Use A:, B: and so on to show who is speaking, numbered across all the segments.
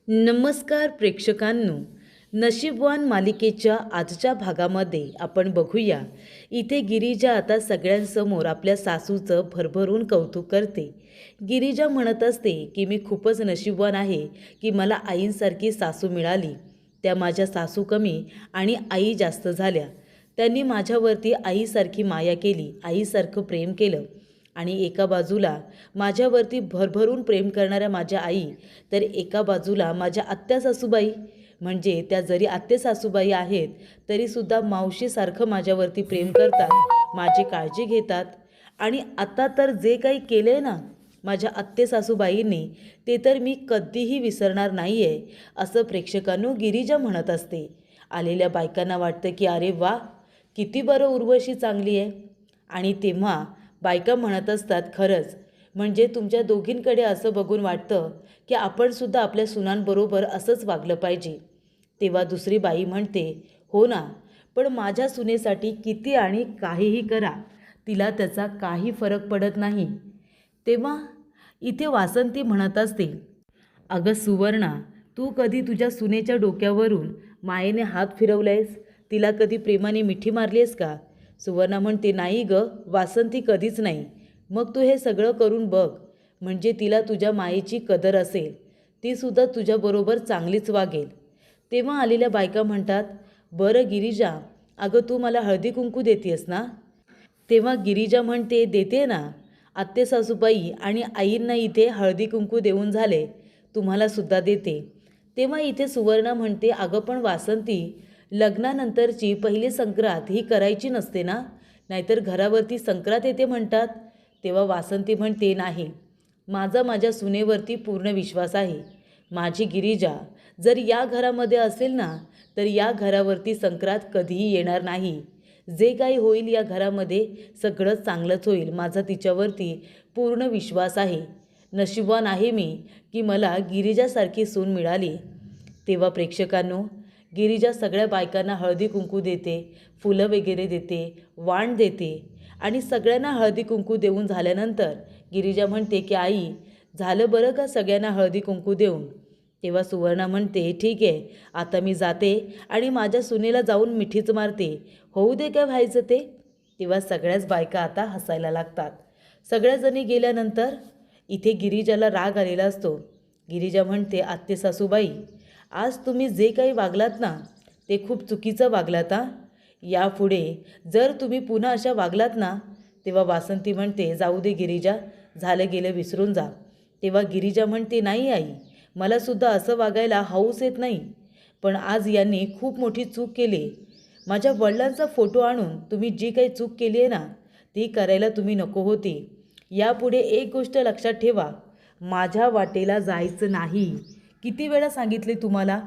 A: नमस्कार प्रेक्षकांनो. नशीबवान मालिकेच्या आजच्या भागामध्ये आपण बघूया. इथे गिरिजा आता सगळ्यांसमोर आपल्या सासूचं भरभरून कौतुक करते. गिरिजा म्हणत असते की मी खूपच नशीबवान आहे की मला आईंसारखी सासू मिळाली. त्या माझ्या सासू कमी आणि आई जास्त झाल्या. त्यांनी माझ्यावरती आईसारखी माया केली, आईसारखं प्रेम केलं. आणि एका बाजूला माझ्यावरती भरभरून प्रेम करणाऱ्या माझ्या आई, तर एका बाजूला माझ्या आत्या सासूबाई, म्हणजे त्या जरी आत्या सासूबाई आहेत तरीसुद्धा मावशीसारखं माझ्यावरती प्रेम करतात, माझी काळजी घेतात. आणि आता तर जे काही केलं आहे ना माझ्या आत्या सासूबाईंनी, ते तर मी कधीही विसरणार नाही आहे, असं प्रेक्षकांनो गिरिजा म्हणत असते. आलेल्या बायकांना वाटतं की अरे वा, किती बरं उर्वशी चांगली आहे. आणि तेव्हा बायका म्हणत असतात खरंच, म्हणजे तुमच्या दोघींकडे असं बघून वाटतं की आपणसुद्धा आपल्या सुनांबरोबर असंच वागलं पाहिजे. तेव्हा दुसरी बाई म्हणते, हो ना, पण माझ्या सुनेसाठी किती आणि काहीही करा, तिला त्याचा काही फरक पडत नाही. तेव्हा इथे वासंती म्हणत असते, अगं सुवर्णा, तू कधी तुझ्या सुनेच्या डोक्यावरून मायेने हात फिरवलायस? तिला कधी प्रेमाने मिठी मारलीस का? सुवर्णा म्हणते, नाही ग वासंती, कधीच नाही. मग तू हे सगळं करून बघ, म्हणजे तिला तुझ्या मायेची कदर असेल, तीसुद्धा तुझ्याबरोबर चांगलीच वागेल. तेव्हा आलेल्या बायका म्हणतात, बरं गिरिजा, अगं तू मला हळदी कुंकू देतेस ना? तेव्हा गिरिजा म्हणते, देते ना. आत्ते सासूबाई आणि आईंना इथे हळदी कुंकू देऊन झाले, तुम्हालासुद्धा देते. तेव्हा इथे सुवर्णा म्हणते, अगं पण वासंती, लग्नानंतरची पहिली संक्रांत ही करायची नसते ना, नाहीतर घरावरती संक्रांत येते म्हणतात. तेव्हा वासंती म्हणते, नाही, माझ्या सुनेवरती पूर्ण विश्वास आहे. माझी गिरिजा जर या घरामध्ये असेल ना, तर या घरावरती संक्रांत कधीही येणार नाही. जे काही होईल या घरामध्ये सगळं चांगलंच होईल, माझा तिच्यावरती पूर्ण विश्वास आहे. नशीबवान आहे मी की मला गिरिजासारखी सून मिळाली. तेव्हा प्रेक्षकांनो, गिरिजा सगळ्या बायकांना हळदी कुंकू देते, फुलं वगैरे देते, वाण देते. आणि सगळ्यांना हळदी कुंकू देऊन झाल्यानंतर गिरिजा म्हणते की आई, झालं बरं का सगळ्यांना हळदी कुंकू देऊन? तेव्हा सुवर्णा म्हणते, ठीक आहे, आता मी जाते आणि माझ्या सुनेला जाऊन मिठीच मारते, होऊ दे काय व्हायचं ते. तेव्हा सगळ्याच बायका आता हसायला लागतात. सगळ्याजणी गेल्यानंतर इथे गिरिजाला राग आलेला असतो. गिरिजा म्हणते, आत्ते सासूबाई, आज तुम्ही जे काही वागलात ना, ते खूप चुकीचं वागलात हां. यापुढे जर तुम्ही पुन्हा अशा वागलात ना. तेव्हा वासंती म्हणते, जाऊ दे गिरिजा, झालं गेलं विसरून जा. तेव्हा गिरिजा म्हणते, नाही आई, मलासुद्धा असं वागायला हौस येत नाही, पण आज यांनी खूप मोठी चूक केली. माझ्या वडिलांचा फोटो आणून तुम्ही जी काही चूक केली आहे ना, ती करायला तुम्ही नको होती. यापुढे एक गोष्ट लक्षात ठेवा, माझ्या वाटेला जायचं नाही. किती वेळा सांगितले तुम्हाला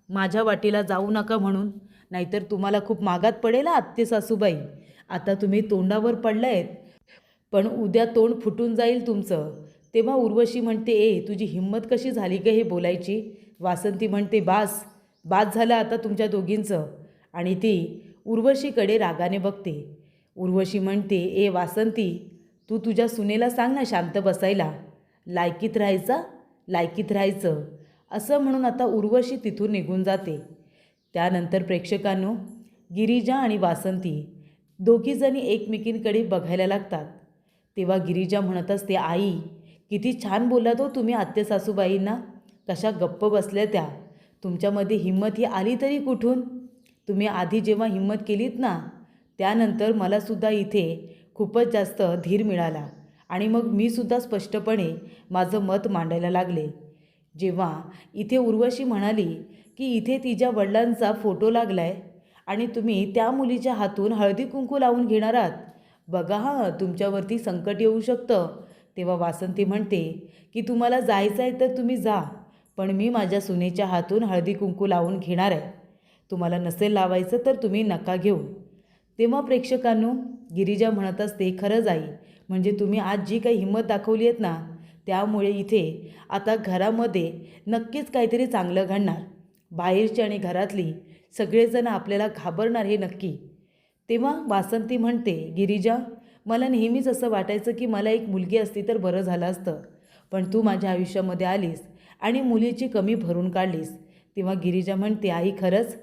A: माझ्या वाटेला जाऊ नका म्हणून, नाहीतर तुम्हाला खूप मागात पडेल आत्ते सासूबाई. आता तुम्ही तोंडावर पडलायत, पण उद्या तोंड फुटून जाईल तुमचं. तेव्हा उर्वशी म्हणते, ए तुझी हिंमत कशी झाली ग हे बोलायची? वासंती म्हणते, बास बास झालं आता तुमच्या दोघींचं. आणि ती उर्वशीकडे रागाने बघते. उर्वशी म्हणते, ए वासंती, तू तुझ्या सुनेला सांग ना शांत बसायला, लायकीत राहायचा, लायकीत राहायचं, असं म्हणून आता उर्वशी तिथून निघून जाते. त्यानंतर प्रेक्षकांनो, गिरिजा आणि वासंती दोघीजणी एकमेकींकडे बघायला लागतात. तेव्हा गिरिजा म्हणत असते, आई, किती छान बोललात हो तुम्ही आत्या सासूबाईंना, कशा गप्प बसल्या त्या. तुमच्यामध्ये हिंमत ही आली तरी कुठून? तुम्ही आधी जेव्हा हिंमत केलीत ना, त्यानंतर मलासुद्धा इथे खूपच जास्त धीर मिळाला आणि मग मीसुद्धा स्पष्टपणे माझं मत मांडायला लागले. जेव्हा इथे उर्वशी म्हणाली की इथे तिच्या वडिलांचा फोटो लागला आहे आणि तुम्ही त्या मुलीच्या हातून हळदी कुंकू लावून घेणार आहात, बघा हां, तुमच्यावरती संकट येऊ शकतं. तेव्हा वासंती म्हणते की तुम्हाला जायचं आहे तर तुम्ही जा, पण मी माझ्या सुनेच्या हातून हळदी कुंकू लावून घेणार आहे. तुम्हाला नसेल लावायचं तर तुम्ही नका घेऊ. तेव्हा प्रेक्षकांनो, गिरिजा म्हणत असते, खरंच आई, म्हणजे तुम्ही आज जी काही हिंमत दाखवली आहेत ना, त्यामुळे इथे आता घरामध्ये नक्कीच काहीतरी चांगलं घडणार. बाहेरची आणि घरातली सगळेजण आपल्याला घाबरणार हे नक्की. तेव्हा वासंती म्हणते, गिरिजा, मला नेहमीच असं वाटायचं की मला एक मुलगी असती तर बरं झालं असतं, पण तू माझ्या आयुष्यामध्ये आलीस आणि मुलीची कमी भरून काढलीस. तेव्हा गिरिजा म्हणते, आई खरंच?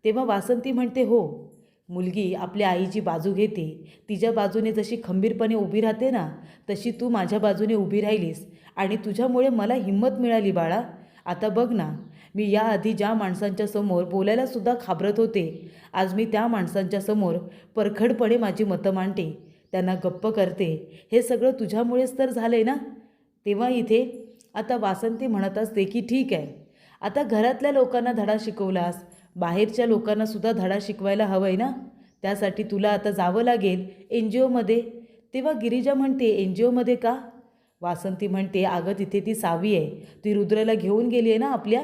A: तेव्हा वासंती म्हणते, हो. मुलगी आपल्या आईची बाजू घेते. तिच्या बाजूने जशी खंबीरपणे उभी राहते ना, तशी तू माझ्या बाजूने उभी राहिलीस आणि तुझ्यामुळे मला हिंमत मिळाली बाळा. आता बघ ना, मी याआधी ज्या माणसांच्या समोर बोलायलासुद्धा घाबरत होते, आज मी त्या माणसांच्या समोर परखडपणे माझी मतं मांडते, त्यांना गप्प करते. हे सगळं तुझ्यामुळेच तर झालं आहे ना. तेव्हा इथे आता वासंती म्हणत असते की ठीक आहे, आता घरातल्या लोकांना धडा शिकवलास, बाहेरच्या लोकांनासुद्धा धडा शिकवायला हवं आहे ना. त्यासाठी तुला आता जावं लागेल NGOमध्ये. तेव्हा गिरिजा म्हणते, NGOमध्ये का? वासंती म्हणते, अगं तिथे ती सावी आहे, ती रुद्राला घेऊन गेली आहे ना आपल्या.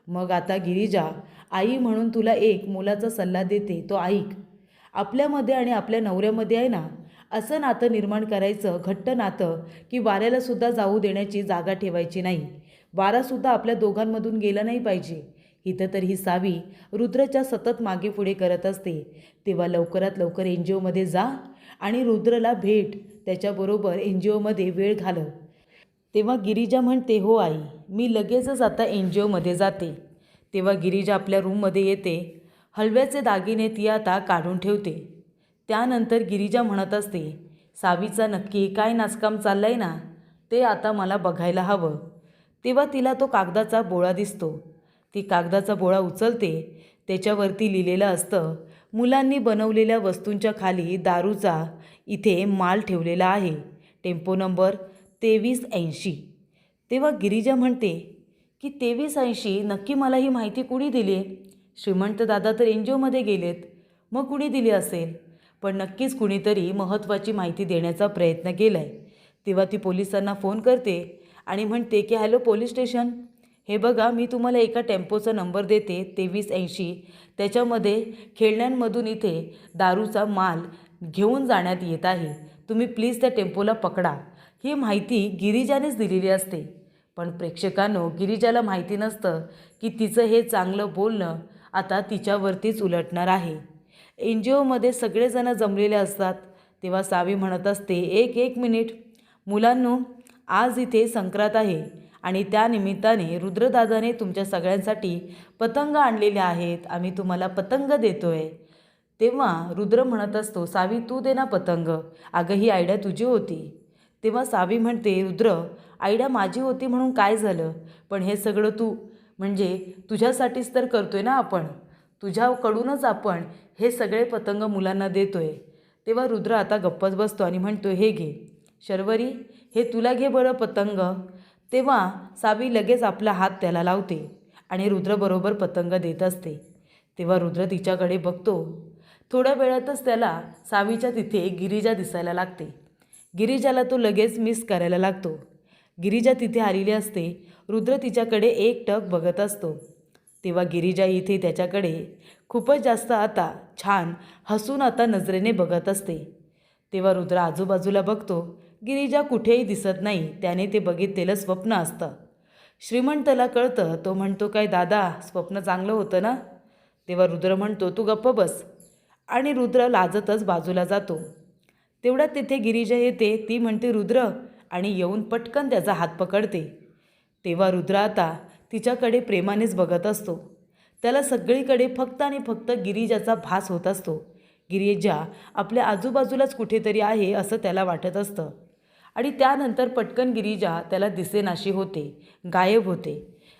A: मग आता गिरिजा, आई म्हणून तुला एक मोलाचा सल्ला देते, तो ऐक. आपल्यामध्ये आणि आपल्या नवऱ्यामध्ये आहे ना, असं नातं निर्माण करायचं, घट्ट नातं, की वाऱ्यालासुद्धा जाऊ देण्याची जागा ठेवायची नाही. वारासुद्धा आपल्या दोघांमधून गेला नाही पाहिजे. इथं तर ही सावी रुद्रच्या सतत मागे पुढे करत असते. तेव्हा लवकरात लवकर NGOमध्ये जा आणि रुद्रला भेट, त्याच्याबरोबर NGOमध्ये वेळ घालव. तेव्हा गिरिजा म्हणते, हो आई, मी लगेचच आता NGOमध्ये जाते. तेव्हा गिरिजा आपल्या रूममध्ये येते. हलव्याचे दागिने ती आता काढून ठेवते. त्यानंतर गिरिजा म्हणत असते, सावीचा नक्की काय नाचकाम चाललं आहे ना, ते आता मला बघायला हवं. तेव्हा तिला तो कागदाचा बोळा दिसतो. ती कागदाचा बोळा उचलते. त्याच्यावरती लिहिलेलं असतं, मुलांनी बनवलेल्या वस्तूंच्या खाली दारूचा इथे माल ठेवलेला आहे, टेम्पो नंबर 2380. तेव्हा गिरिजा म्हणते की 2380 नक्की मला ही माहिती कुणी दिली आहे? श्रीमंत दादा तर NGOमध्ये गेलेत, मग कुणी दिली असेल? पण नक्कीच कुणीतरी महत्त्वाची माहिती देण्याचा प्रयत्न केला आहे. तेव्हा ती पोलिसांना फोन करते आणि म्हणते की हॅलो पोलीस स्टेशन, हे बघा, मी तुम्हाला एका टेम्पोचा नंबर देते 2380. त्याच्यामध्ये खेळण्यांमधून इथे दारूचा माल घेऊन जाण्यात येत आहे. तुम्ही प्लीज त्या टेम्पोला पकडा. ही माहिती गिरिजानेच दिलेली असते. पण प्रेक्षकांनो, गिरिजाला माहिती नसतं की तिचं हे चांगलं बोलणं आता तिच्यावरतीच उलटणार आहे. NGOमध्ये सगळेजण जमलेले असतात. तेव्हा सावी म्हणत असते, एक मिनिट मुलांनो, आज इथे संक्रांत आहे आणि त्या निमित्ताने रुद्रदादाने तुमच्या सगळ्यांसाठी पतंग आणलेले आहेत. आम्ही तुम्हाला पतंग देतोय. तेव्हा रुद्र म्हणत असतो, सावी तू दे ना पतंग, अगं ही आयडिया तुझी होती. तेव्हा सावी म्हणते, रुद्र आयडिया माझी होती म्हणून काय झालं, पण हे सगळं तू म्हणजे तुझ्यासाठीच तर करतोय ना आपण, तुझ्याकडूनच आपण हे सगळे पतंग मुलांना देतोय. तेव्हा रुद्र आता गप्पच बसतो आणि म्हणतो, हे घे शर्वरी, हे तुला घे बरं पतंग. तेव्हा सावी लगेच आपला हात त्याला लावते आणि रुद्रबरोबर पतंग देत असते. तेव्हा रुद्र तिच्याकडे बघतो. थोड्या वेळातच त्याला सावीच्या तिथे गिरिजा दिसायला लागते. गिरिजाला तो लगेच मिस करायला लागतो. गिरिजा तिथे आलेली असते. रुद्र तिच्याकडे एकटक बघत असतो. तेव्हा गिरिजा इथे त्याच्याकडे खूपच जास्त आता छान हसून आता नजरेने बघत असते. तेव्हा रुद्र आजूबाजूला बघतो. गिरिजा कुठेही दिसत नाही. त्याने ते बघितलेलं स्वप्न असतं. श्रीमंतला कळतं. तो म्हणतो, काय दादा, स्वप्न चांगलं होतं ना? तेव्हा रुद्र म्हणतो, तू गप्प बस. आणि रुद्र लाजतच बाजूला जातो. तेवढ्यात तिथे गिरिजा येते. ती म्हणते, रुद्र, आणि येऊन पटकन त्याचा हात पकडते. तेव्हा रुद्र आता तिच्याकडे प्रेमानेच बघत असतो. त्याला सगळीकडे फक्त आणि फक्त गिरिजाचा भास होत असतो. गिरिजा आपल्या आजूबाजूलाच कुठेतरी आहे असं त्याला वाटत असतं. आणि त्यानंतर पटकन गिरिजा त्याला दिसेनाशी होते, गायब होते.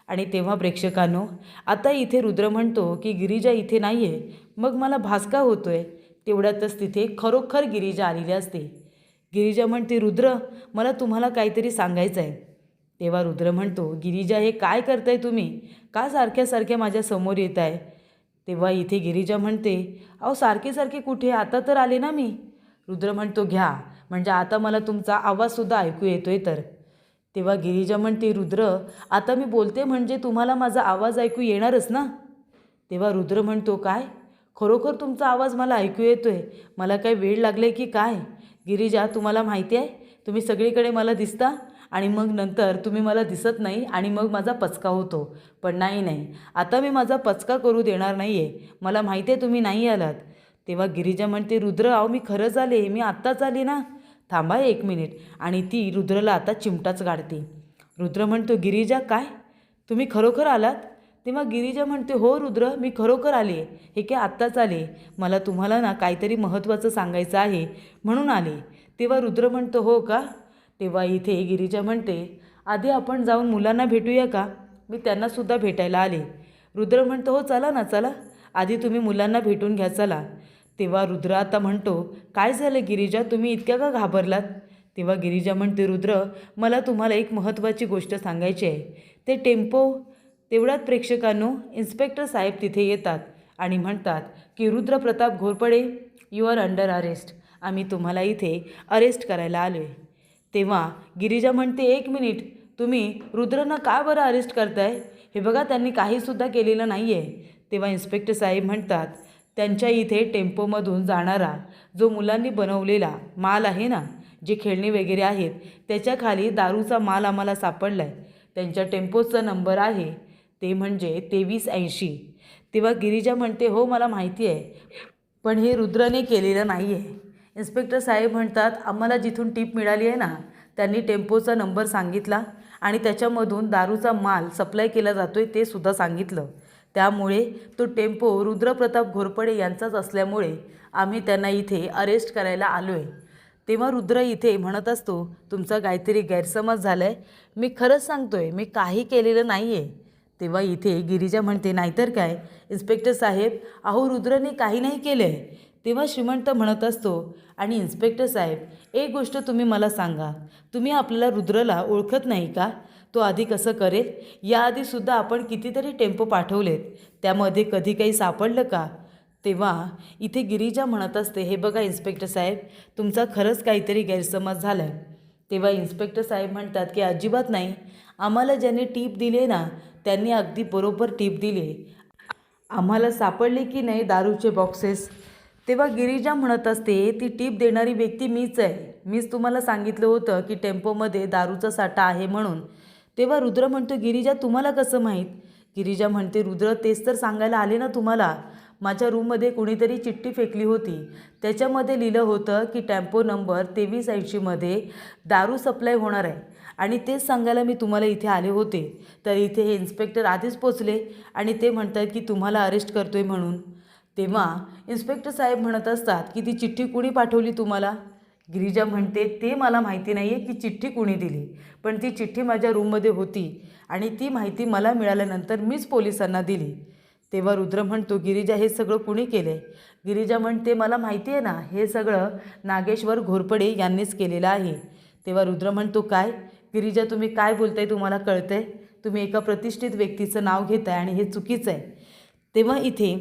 A: आणि तेव्हा प्रेक्षकांनो, आता इथे रुद्र म्हणतो की गिरिजा इथे नाही आहे, मग मला भास का होतोय? तेवढ्यातच तिथे खरोखर गिरिजा आलेली असते. गिरिजा म्हणते, रुद्र, मला तुम्हाला काहीतरी सांगायचं आहे. तेव्हा रुद्र म्हणतो, गिरिजा, हे काय करताय तुम्ही? का सारख्या सारख्या माझ्या समोर येत आहे? तेव्हा इथे गिरिजा म्हणते, अहो सारखे सारखे कुठे, आता तर आले ना मी. रुद्र म्हणतो, घ्या, म्हणजे आता मला तुमचा आवाजसुद्धा ऐकू येतोय तर. तेव्हा गिरिजा म्हणते, रुद्र, आता मी बोलते म्हणजे तुम्हाला माझा आवाज ऐकू येणारच ना? तेव्हा रुद्र म्हणतो, काय खरोखर तुमचा आवाज मला ऐकू येतोय? मला काय वेळ लागले की काय? गिरिजा, तुम्हाला माहिती आहे, तुम्ही सगळीकडे मला दिसता आणि मग नंतर तुम्ही मला दिसत नाही आणि मग माझा पचका होतो. पण नाही, आता मी माझा पचका करू देणार नाही आहे. मला माहिती आहे तुम्ही नाही आलात. तेव्हा गिरिजा म्हणते, रुद्र, अहो मी खरंच आले, मी आत्ताच आले ना. थांबा 1 मिनिट. आणि ती रुद्रला आता चिमटाच काढते. रुद्र म्हणतो, गिरिजा काय? तुम्ही खरोखर आलात? तेव्हा गिरिजा म्हणते, हो रुद्र, मी खरोखर आले. हे काय आत्ताच आले. मला तुम्हाला ना काहीतरी महत्त्वाचं सांगायचं आहे म्हणून आले. तेव्हा रुद्र म्हणतो, हो का? तेव्हा इथे गिरिजा म्हणते, आधी आपण जाऊन मुलांना भेटूया का? मी त्यांनासुद्धा भेटायला आले. रुद्र म्हणतो, हो चला ना, चला. आधी तुम्ही मुलांना भेटून घ्या, चला. तेव्हा रुद्र आता म्हणतो, काय झालं गिरिजा, तुम्ही इतक्या का घाबरलात? तेव्हा गिरिजा म्हणते, रुद्र, मला तुम्हाला एक महत्त्वाची गोष्ट सांगायची आहे. ते टेम्पो तेवढ्यात प्रेक्षकांनो इन्स्पेक्टर साहेब तिथे येतात आणि म्हणतात की Rudra Pratap Ghorpade, you are under arrest. आम्ही तुम्हाला इथे अरेस्ट करायला आलो आहे. तेव्हा गिरिजा म्हणते, एक मिनिट, तुम्ही रुद्रनं का बरं अरेस्ट करताय? हे बघा, त्यांनी काहीसुद्धा केलेलं नाही आहे. तेव्हा इन्स्पेक्टर साहेब म्हणतात, त्यांच्या इथे टेम्पोमधून जाणारा जो मुलांनी बनवलेला माल आहे ना, जे खेळणी वगैरे आहेत, त्याच्याखाली दारूचा माल आम्हाला सापडला आहे. त्यांच्या टेम्पोचा नंबर आहे ते म्हणजे 2380. तेव्हा गिरिजा म्हणते, हो मला माहिती आहे, पण हे रुद्रने केलेलं नाही आहे. इन्स्पेक्टर साहेब म्हणतात, आम्हाला जिथून टीप मिळाली आहे ना, त्यांनी टेम्पोचा नंबर सांगितला आणि त्याच्यामधून दारूचा माल सप्लाय केला जातो आहे ते सुद्धा सांगितलं. त्यामुळे तो टेम्पो रुद्रप्रताप घोरपडे यांचाच असल्यामुळे आम्ही त्यांना इथे अरेस्ट करायला आलो आहे. तेव्हा रुद्र इथे म्हणत असतो, तुमचा काहीतरी गैरसमज झाला आहे. मी खरंच सांगतो आहे, मी काही केलेलं नाही आहे. तेव्हा इथे गिरिजा म्हणते, नाहीतर काय इन्स्पेक्टर साहेब, अहो रुद्रने काही नाही केलं आहे. तेव्हा श्रीमंत म्हणत असतो, आणि इन्स्पेक्टर साहेब, एक गोष्ट तुम्ही मला सांगा, तुम्ही आपल्याला रुद्रला ओळखत नाही का? तो आधी कसं करेल? याआधीसुद्धा आपण कितीतरी टेम्पो पाठवलेत, त्यामध्ये कधी काही सापडलं का? तेव्हा इथे गिरिजा म्हणत असते, हे बघा इन्स्पेक्टर साहेब, तुमचा खरंच काहीतरी गैरसमज झाला आहे. तेव्हा इन्स्पेक्टर साहेब म्हणतात की अजिबात नाही, आम्हाला ज्यांनी टीप दिली ना, त्यांनी अगदी बरोबर टीप दिली. आम्हाला सापडले की नाही दारूचे बॉक्सेस. तेव्हा गिरिजा म्हणत असते, ती टीप देणारी व्यक्ती मीच आहे. मीच तुम्हाला सांगितलं होतं की टेम्पोमध्ये दारूचा साठा आहे म्हणून. तेव्हा रुद्र म्हणतो, गिरिजा तुम्हाला कसं माहीत? गिरिजा म्हणते, रुद्र तेच तर सांगायला आले ना तुम्हाला. माझ्या रूममध्ये कोणीतरी चिठ्ठी फेकली होती, त्याच्यामध्ये लिहिलं होतं की टेम्पो नंबर 2380मध्ये दारू सप्लाय होणार आहे आणि तेच सांगायला मी तुम्हाला इथे आले होते. तर इथे हे इन्स्पेक्टर आधीच पोचले आणि ते म्हणतात की तुम्हाला अरेस्ट करतोय म्हणून. तेव्हा इन्स्पेक्टर साहेब म्हणत असतात की ती चिठ्ठी कुणी पाठवली तुम्हाला? गिरिजा म्हणते, ते मला माहिती नाही आहे की चिठ्ठी कुणी दिली, पण ती चिठ्ठी माझ्या रूममध्ये होती आणि ती माहिती मला मिळाल्यानंतर मीच पोलिसांना दिली. तेव्हा रुद्र म्हणतो, गिरिजा हे सगळं कुणी केलं आहे? गिरिजा म्हणते, मला माहिती आहे ना, हे सगळं नागेश्वर घोरपडे यांनीच केलेलं आहे. तेव्हा रुद्र म्हणतो, काय? गिरिजा तुम्ही काय बोलताय? तुम्हाला कळतंय? तुम्ही एका प्रतिष्ठित व्यक्तीचं नाव घेताय आणि हे चुकीचं आहे. तेव्हा इथे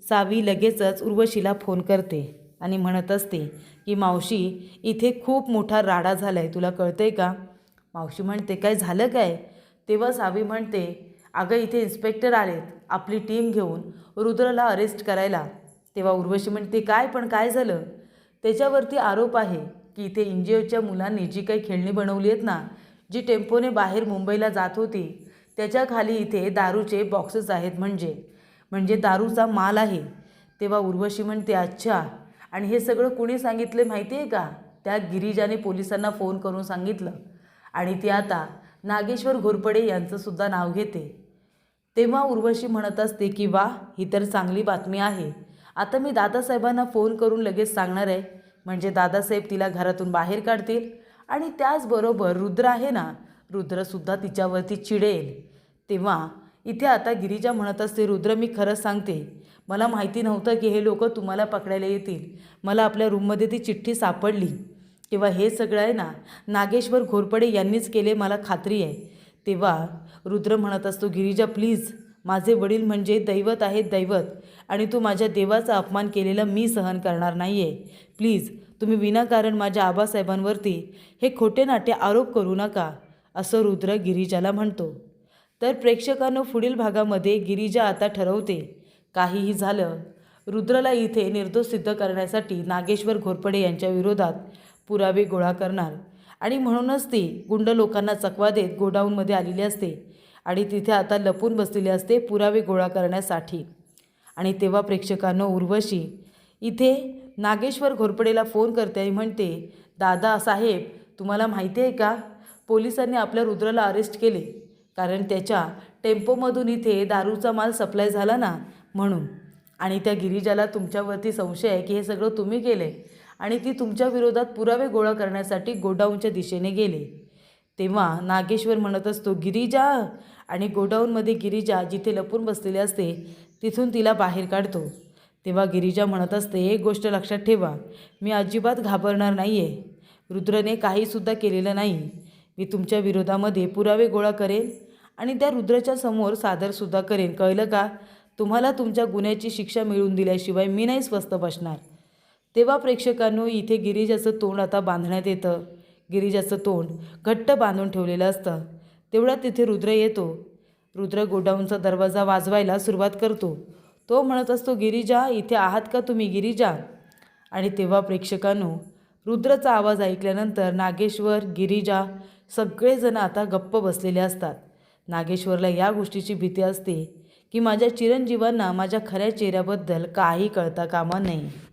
A: सावी लगेचच उर्वशीला फोन करते आणि म्हणत असते की मावशी, इथे खूप मोठा राडा झाला आहे, तुला कळतंय का? मावशी म्हणते, काय झालं काय? तेव्हा सावी म्हणते, अगं इथे इन्स्पेक्टर आलेत आपली टीम घेऊन रुद्रला अरेस्ट करायला. तेव्हा उर्वशी म्हणते, काय? पण काय झालं? त्याच्यावरती आरोप आहे की इथे NGOच्या मुलांनी जी काही खेळणी बनवली आहेत ना, जी टेम्पोने बाहेर मुंबईला जात होती, त्याच्याखाली इथे दारूचे बॉक्सेस आहेत, म्हणजे दारूचा माल आहे. तेव्हा उर्वशी म्हणते, अच्छा, आणि हे सगळं कुणी सांगितले माहिती आहे का? त्या गिरिजाने पोलिसांना फोन करून सांगितलं आणि ती आता नागेश्वर घोरपडे यांचंसुद्धा नाव घेते. तेव्हा उर्वशी म्हणत असते की वा, ही तर चांगली बातमी आहे. आता मी दादासाहेबांना फोन करून लगेच सांगणार आहे, म्हणजे दादासाहेब तिला घरातून बाहेर काढतील आणि त्याचबरोबर रुद्र आहे ना, रुद्रसुद्धा तिच्यावरती चिडेल. तेव्हा इथे आता गिरिजा म्हणत असते, रुद्र मी खरंच सांगते, मला माहिती नव्हतं की हे लोक तुम्हाला पकडायला येतील. मला आपल्या रूममध्ये ती चिठ्ठी सापडली तेव्हा हे सगळं आहे ना, नागेश्वर घोरपडे यांनीच केले, मला खात्री आहे. तेव्हा रुद्र म्हणत असतो, गिरिजा प्लीज, माझे वडील म्हणजे दैवत आहेत, दैवत, आणि तू माझ्या देवाचा अपमान केलेला मी सहन करणार नाही आहे. प्लीज तुम्ही विनाकारण माझ्या आबासाहेबांवरती हे खोटे नाटे आरोप करू नका, असं रुद्र गिरिजाला म्हणतो. तर प्रेक्षकांनो, पुढील भागामध्ये गिरिजा आता ठरवते, काहीही झालं रुद्रला इथे निर्दोष सिद्ध करण्यासाठी नागेश्वर घोरपडे यांच्या विरोधात पुरावे गोळा करणार आणि म्हणूनच ती गुंड लोकांना चकवा देत गोडाऊनमध्ये आलेली असते आणि तिथे आता लपून बसलेली असते पुरावे गोळा करण्यासाठी. आणि तेव्हा प्रेक्षकांनो, उर्वशी इथे नागेश्वर घोरपडेला फोन करते आणि म्हणते, दादा साहेब, तुम्हाला माहिती आहे का, पोलिसांनी आपल्या रुद्रला अरेस्ट केले कारण त्याच्या टेम्पोमधून इथे दारूचा माल सप्लाय झाला ना म्हणून. आणि त्या गिरिजाला तुमच्यावरती संशय आहे की हे सगळं तुम्ही केले आणि ती तुमच्या विरोधात पुरावे गोळा करण्यासाठी गोडाऊनच्या दिशेने गेले. तेव्हा नागेश्वर म्हणत असतो गिरिजा, आणि गोडाऊनमध्ये गिरिजा जिथे लपून बसलेली असते तिथून तिला बाहेर काढतो. तेव्हा गिरिजा म्हणत असते, एक गोष्ट लक्षात ठेवा, मी अजिबात घाबरणार नाही आहे. रुद्रने काहीसुद्धा केलेलं नाही. मी तुमच्या विरोधामध्ये पुरावे गोळा करेन आणि त्या रुद्राच्या समोर सादरसुद्धा करेन. कळलं का? तुम्हाला तुमच्या गुन्ह्याची शिक्षा मिळवून दिल्याशिवाय मी नाही स्वस्थ बसणार. तेव्हा प्रेक्षकांनो इथे गिरिजाचं तोंड आता बांधण्यात येतं. गिरिजाचं तोंड घट्ट बांधून ठेवलेलं असतं. तेवढ्यात तिथे रुद्र येतो. रुद्र गोडाऊनचा दरवाजा वाजवायला सुरुवात करतो. तो म्हणत असतो, गिरिजा, इथे आहात का तुम्ही गिरिजा? आणि तेव्हा प्रेक्षकांनो रुद्रचा आवाज ऐकल्यानंतर नागेश्वर, गिरिजा सगळेजण आता गप्प बसलेले असतात. नागेश्वरला या गोष्टीची भीती असते की माझ्या चिरंजीवांना माझ्या खऱ्या चेहऱ्याबद्दल काही कळता कामा नये.